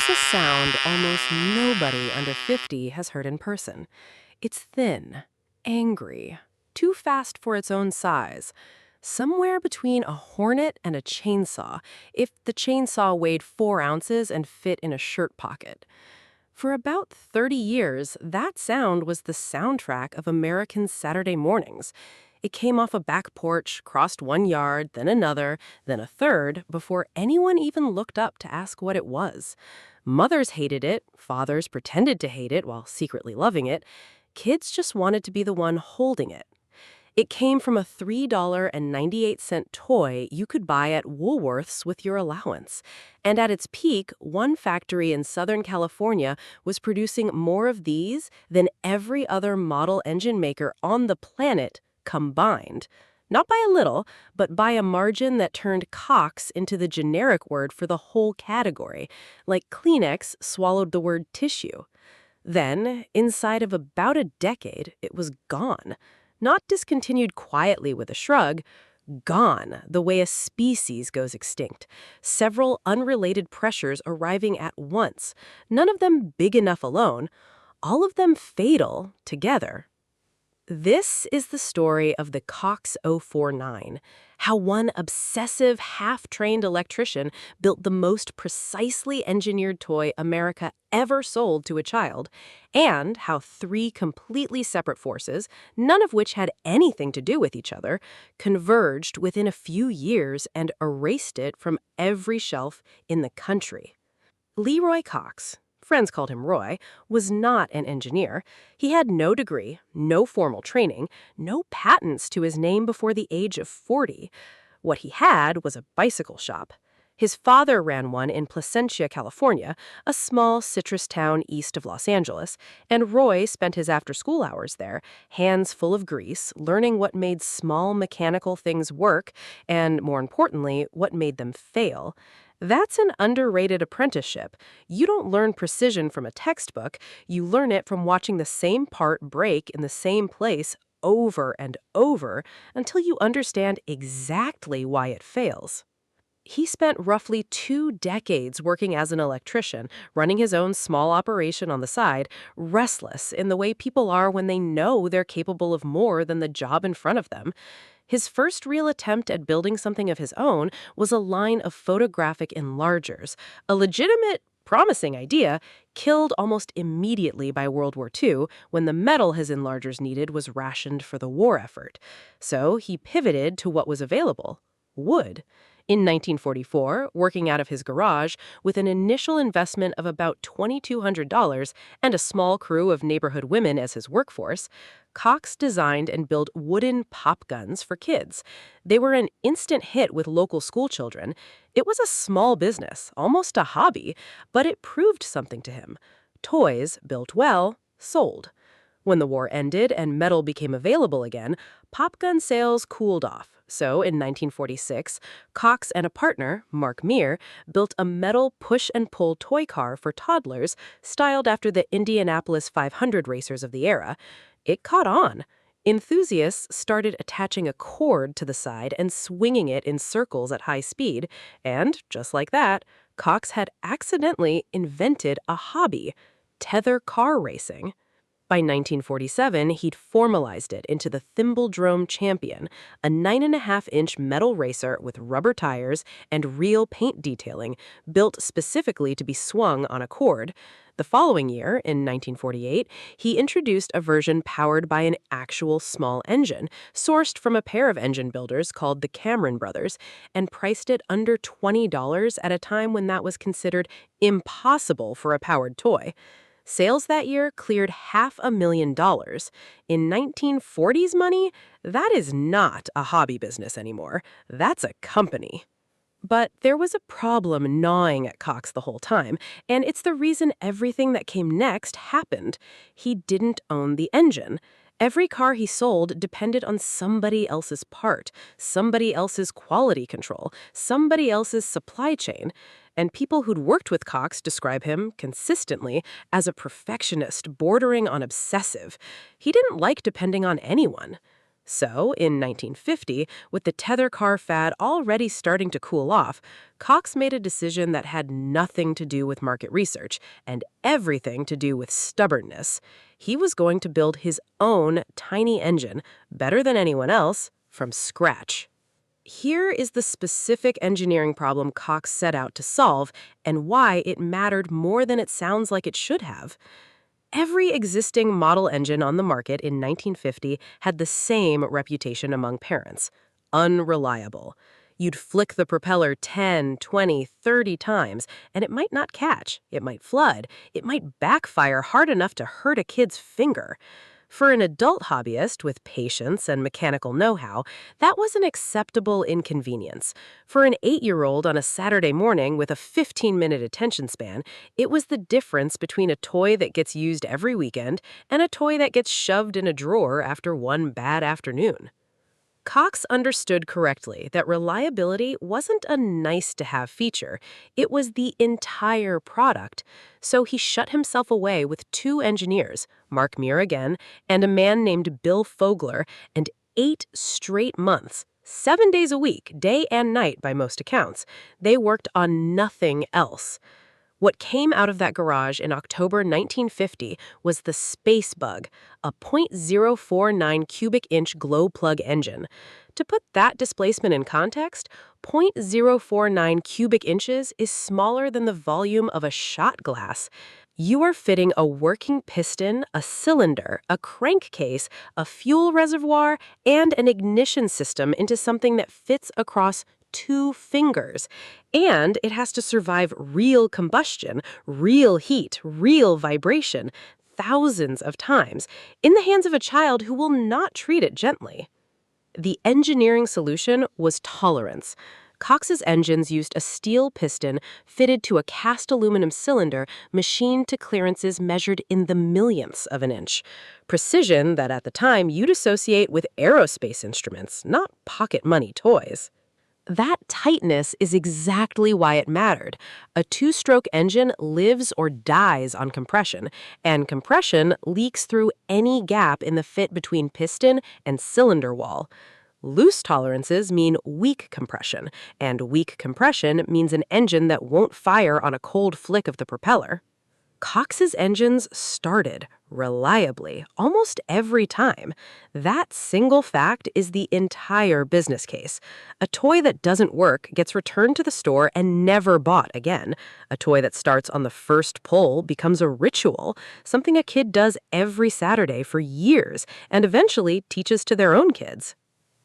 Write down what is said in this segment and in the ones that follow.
There's a sound almost nobody under 50 has heard in person. It's thin, angry, too fast for its own size. Somewhere between a hornet and a chainsaw, if the chainsaw weighed 4 ounces and fit in a shirt pocket. For about 30 years, that sound was the soundtrack of American Saturday mornings. It came off a back porch, crossed one yard, then another, then a third, before anyone even looked up to ask what it was. Mothers hated it, fathers pretended to hate it while secretly loving it. Kids just wanted to be the one holding it. It came from a $3.98 toy you could buy at Woolworths with your allowance. And at its peak, one factory in Southern California was producing more of these than every other model engine maker on the planet combined. Not by a little, but by a margin that turned Cox into the generic word for the whole category, like Kleenex swallowed the word tissue. Then, inside of about a decade, it was gone. Not discontinued quietly with a shrug, gone the way a species goes extinct. Several unrelated pressures arriving at once, none of them big enough alone, all of them fatal together. This is the story of the Cox 049, how one obsessive, half-trained electrician built the most precisely engineered toy America ever sold to a child, and how 3 completely separate forces, none of which had anything to do with each other, converged within a few years and erased it from every shelf in the country. Leroy Cox, friends called him Roy, was not an engineer. He had no degree, no formal training, no patents to his name before the age of 40. What he had was a bicycle shop. His father ran one in Placentia, California, a small citrus town east of Los Angeles, and Roy spent his after-school hours there, hands full of grease, learning what made small mechanical things work, and, more importantly, what made them fail. That's an underrated apprenticeship. You don't learn precision from a textbook, you learn it from watching the same part break in the same place over and over until you understand exactly why it fails. He spent roughly 2 decades working as an electrician, running his own small operation on the side, restless in the way people are when they know they're capable of more than the job in front of them. His first real attempt at building something of his own was a line of photographic enlargers, a legitimate, promising idea, killed almost immediately by World War II when the metal his enlargers needed was rationed for the war effort. So he pivoted to what was available: wood. In 1944, working out of his garage, with an initial investment of about $2,200 and a small crew of neighborhood women as his workforce, Cox designed and built wooden pop guns for kids. They were an instant hit with local schoolchildren. It was a small business, almost a hobby, but it proved something to him. Toys, built well, sold. When the war ended and metal became available again, pop gun sales cooled off. So, in 1946, Cox and a partner, Mark Meir, built a metal push-and-pull toy car for toddlers styled after the Indianapolis 500 racers of the era. It caught on. Enthusiasts started attaching a cord to the side and swinging it in circles at high speed, and, just like that, Cox had accidentally invented a hobby: tether car racing. By 1947, he'd formalized it into the Thimbledrome Champion, a 9.5-inch metal racer with rubber tires and real paint detailing, built specifically to be swung on a cord. The following year, in 1948, he introduced a version powered by an actual small engine, sourced from a pair of engine builders called the Cameron Brothers, and priced it under $20 at a time when that was considered impossible for a powered toy. Sales that year cleared $500,000. In 1940s money, that is not a hobby business anymore. That's a company. But there was a problem gnawing at Cox the whole time, and it's the reason everything that came next happened. He didn't own the engine. Every car he sold depended on somebody else's part, somebody else's quality control, somebody else's supply chain. And people who'd worked with Cox describe him, consistently, as a perfectionist bordering on obsessive. He didn't like depending on anyone. So, in 1950, with the tether car fad already starting to cool off, Cox made a decision that had nothing to do with market research and everything to do with stubbornness. He was going to build his own tiny engine, better than anyone else, from scratch. Here is the specific engineering problem Cox set out to solve and why it mattered more than it sounds like it should have. Every existing model engine on the market in 1950 had the same reputation among parents: unreliable. You'd flick the propeller 10, 20, 30 times, and it might not catch, it might flood, it might backfire hard enough to hurt a kid's finger. For an adult hobbyist with patience and mechanical know-how, that was an acceptable inconvenience. For an 8-year-old on a Saturday morning with a 15-minute attention span, it was the difference between a toy that gets used every weekend and a toy that gets shoved in a drawer after one bad afternoon. Cox understood correctly that reliability wasn't a nice-to-have feature, it was the entire product. So he shut himself away with 2 engineers, Mark Muir again, and a man named Bill Fogler, and 8 straight months, 7 days a week, day and night by most accounts. They worked on nothing else. What came out of that garage in October 1950 was the Space Bug, a .049 cubic inch glow plug engine. To put that displacement in context, .049 cubic inches is smaller than the volume of a shot glass. You are fitting a working piston, a cylinder, a crankcase, a fuel reservoir, and an ignition system into something that fits across 2 fingers. And it has to survive real combustion, real heat, real vibration, thousands of times, in the hands of a child who will not treat it gently. The engineering solution was tolerance. Cox's engines used a steel piston fitted to a cast aluminum cylinder machined to clearances measured in the millionths of an inch. Precision that at the time you'd associate with aerospace instruments, not pocket money toys. That tightness is exactly why it mattered. A 2-stroke engine lives or dies on compression, and compression leaks through any gap in the fit between piston and cylinder wall. Loose tolerances mean weak compression, and weak compression means an engine that won't fire on a cold flick of the propeller. Cox's engines started reliably almost every time. That single fact is the entire business case. A toy that doesn't work gets returned to the store and never bought again. A toy that starts on the first pull becomes a ritual, something a kid does every Saturday for years and eventually teaches to their own kids.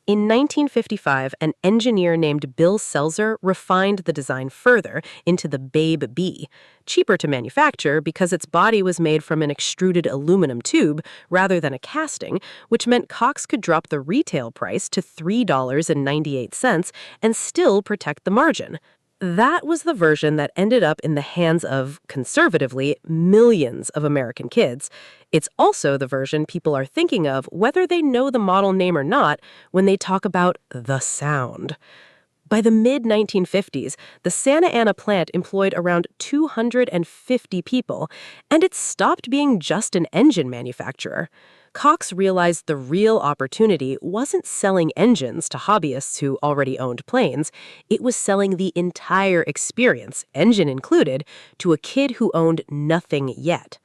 In 1955, an engineer named Bill Selzer refined the design further into the Babe B, cheaper to manufacture because its body was made from an extruded aluminum tube rather than a casting, which meant Cox could drop the retail price to $3.98 and still protect the margin. That was the version that ended up in the hands of, conservatively, millions of American kids. It's also the version people are thinking of, whether they know the model name or not, when they talk about the sound. By the mid-1950s, the Santa Ana plant employed around 250 people, and it stopped being just an engine manufacturer. Cox realized the real opportunity wasn't selling engines to hobbyists who already owned planes. It was selling the entire experience, engine included, to a kid who owned nothing yet.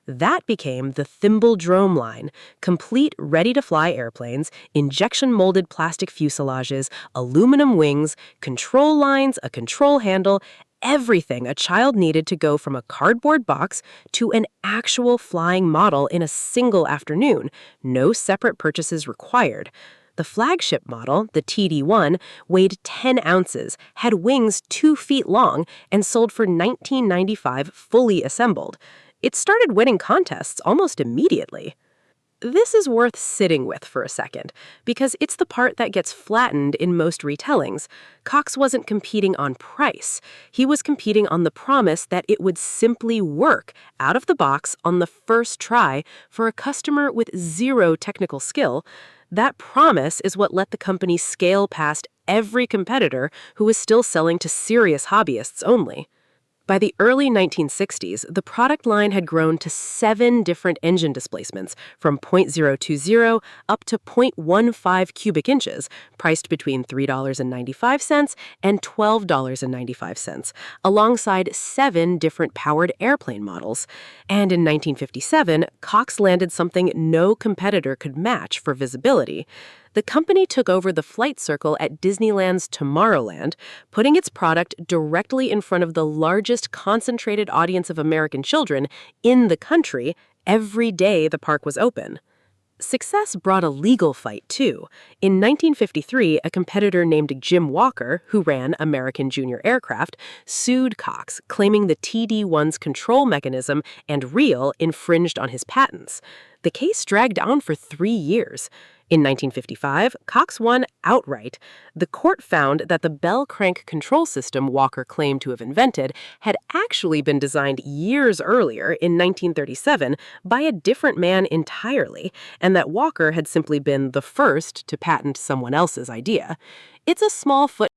That became the Thimble Drome line, complete ready-to-fly airplanes, injection-molded plastic fuselages, aluminum wings, control lines, a control handle, everything a child needed to go from a cardboard box to an actual flying model in a single afternoon, no separate purchases required. The flagship model, the TD-1, weighed 10 ounces, had wings 2 feet long, and sold for $19.95 fully assembled. It started winning contests almost immediately. This is worth sitting with for a second, because it's the part that gets flattened in most retellings. Cox wasn't competing on price. He was competing on the promise that it would simply work out of the box on the first try for a customer with zero technical skill. That promise is what let the company scale past every competitor who was still selling to serious hobbyists only. By the early 1960s, the product line had grown to 7 different engine displacements, from .020 up to .15 cubic inches, priced between $3.95 and $12.95, alongside 7 different powered airplane models. And in 1957, Cox landed something no competitor could match for visibility. The company took over the flight circle at Disneyland's Tomorrowland, putting its product directly in front of the largest concentrated audience of American children in the country every day the park was open. Success brought a legal fight, too. In 1953, a competitor named Jim Walker, who ran American Junior Aircraft, sued Cox, claiming the TD-1's control mechanism and reel infringed on his patents. The case dragged on for 3 years. In 1955, Cox won outright. The court found that the bell crank control system Walker claimed to have invented had actually been designed years earlier, in 1937, by a different man entirely, and that Walker had simply been the first to patent someone else's idea. It's a small footnote